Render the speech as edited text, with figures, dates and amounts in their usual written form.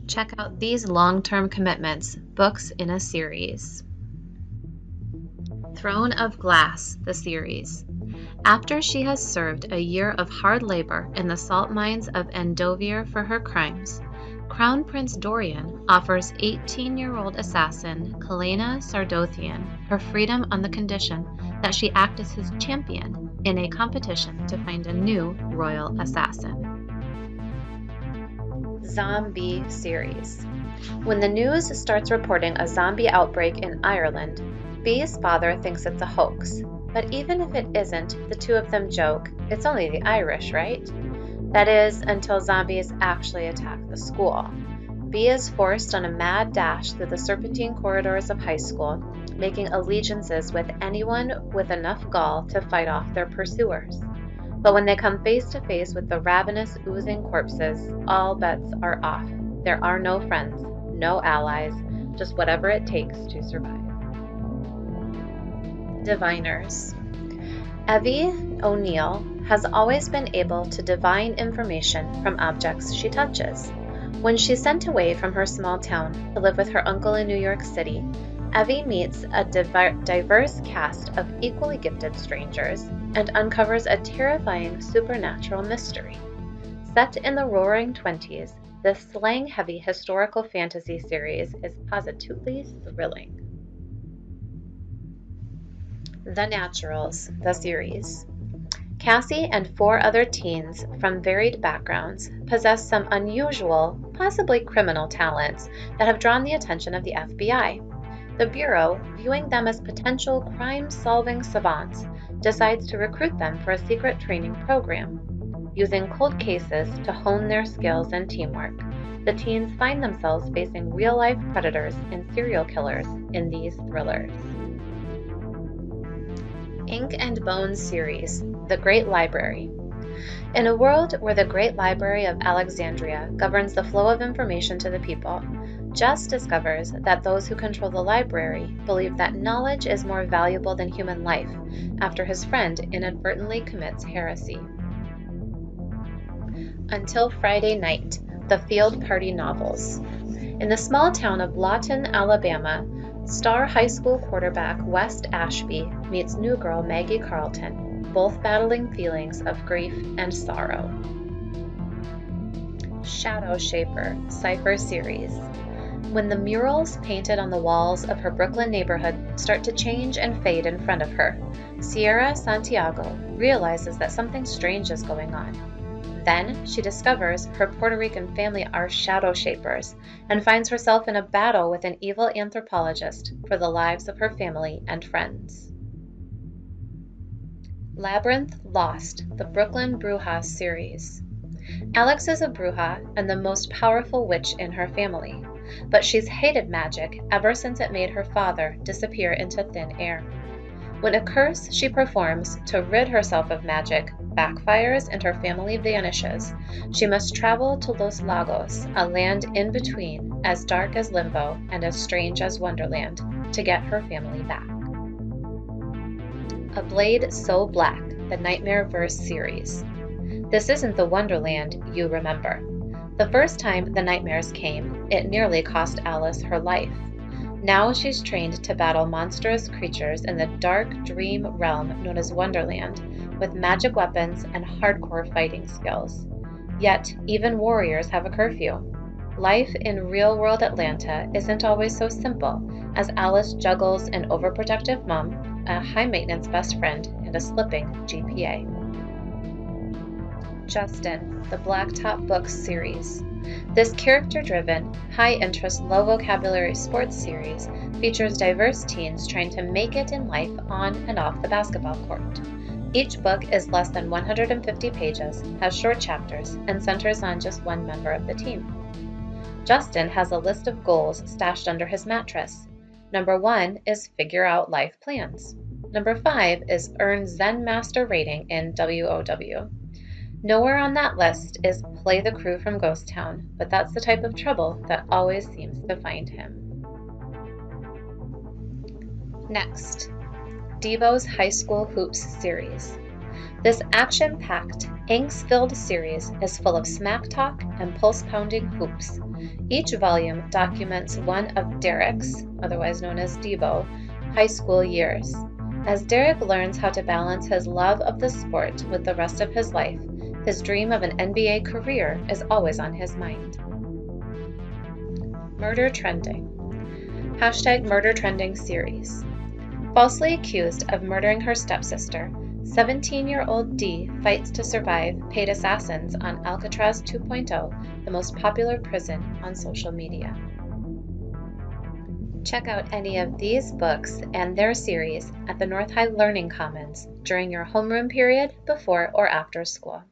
Check out these long-term commitments, books in a series. Throne of Glass, the series. After she has served a year of hard labor in the salt mines of Endovier for her crimes, Crown Prince Dorian offers 18-year-old assassin Kalena Sardothian her freedom on the condition that she act as his champion in a competition to find a new royal assassin. Zombie series. When the news starts reporting a zombie outbreak in Ireland, Bee's father thinks it's a hoax. But even if it isn't, the two of them joke, it's only the Irish, right? That is, until zombies actually attack the school. Bee is forced on a mad dash through the serpentine corridors of high school, making allegiances with anyone with enough gall to fight off their pursuers. But when they come face to face with the ravenous, oozing corpses, all bets are off. There are no friends, no allies, just whatever it takes to survive. Diviners. Evie O'Neill has always been able to divine information from objects she touches. When she's sent away from her small town to live with her uncle in New York City, Evie meets a diverse cast of equally gifted strangers and uncovers a terrifying supernatural mystery. Set in the roaring 20s, this slang-heavy historical fantasy series is positively thrilling. The Naturals, the series. Cassie and 4 other teens from varied backgrounds possess some unusual, possibly criminal talents that have drawn the attention of the FBI. The Bureau, viewing them as potential crime-solving savants, decides to recruit them for a secret training program. Using cold cases to hone their skills and teamwork, the teens find themselves facing real-life predators and serial killers in these thrillers. Ink and Bones series, The Great Library. In a world where the Great Library of Alexandria governs the flow of information to the people, Jess discovers that those who control the library believe that knowledge is more valuable than human life after his friend inadvertently commits heresy. Until Friday Night, the Field Party Novels. In the small town of Lawton, Alabama, star high school quarterback West Ashby meets new girl Maggie Carlton, both battling feelings of grief and sorrow. Shadow Shaper, Cypher series. When the murals painted on the walls of her Brooklyn neighborhood start to change and fade in front of her, Sierra Santiago realizes that something strange is going on. Then she discovers her Puerto Rican family are shadow shapers and finds herself in a battle with an evil anthropologist for the lives of her family and friends. Labyrinth Lost, the Brooklyn Bruja series. Alex is a Bruja and the most powerful witch in her family, but she's hated magic ever since it made her father disappear into thin air. When a curse she performs to rid herself of magic backfires and her family vanishes, she must travel to Los Lagos, a land in between, as dark as Limbo and as strange as Wonderland, to get her family back. A Blade So Black, the Nightmareverse series. This isn't the Wonderland you remember. The first time the nightmares came, it nearly cost Alice her life. Now she's trained to battle monstrous creatures in the dark dream realm known as Wonderland, with magic weapons and hardcore fighting skills. Yet, even warriors have a curfew. Life in real-world Atlanta isn't always so simple, as Alice juggles an overprotective mom, a high-maintenance best friend, and a slipping GPA. Justin, the Blacktop Books series. This character-driven, high-interest, low-vocabulary sports series features diverse teens trying to make it in life on and off the basketball court. Each book is less than 150 pages, has short chapters, and centers on just one member of the team. Justin has a list of goals stashed under his mattress. Number 1 is figure out life plans. Number 5 is earn Zen Master rating in WOW. Nowhere on that list is play the crew from Ghost Town, but that's the type of trouble that always seems to find him. Next, Devo's High School Hoops series. This action-packed, angst-filled series is full of smack talk and pulse-pounding hoops. Each volume documents one of Derek's, otherwise known as Debo, high school years. As Derek learns how to balance his love of the sport with the rest of his life, his dream of an NBA career is always on his mind. Murder Trending. #Murder Trending series. Falsely accused of murdering her stepsister, 17-year-old Dee fights to survive paid assassins on Alcatraz 2.0, the most popular prison on social media. Check out any of these books and their series at the North High Learning Commons during your homeroom period before or after school.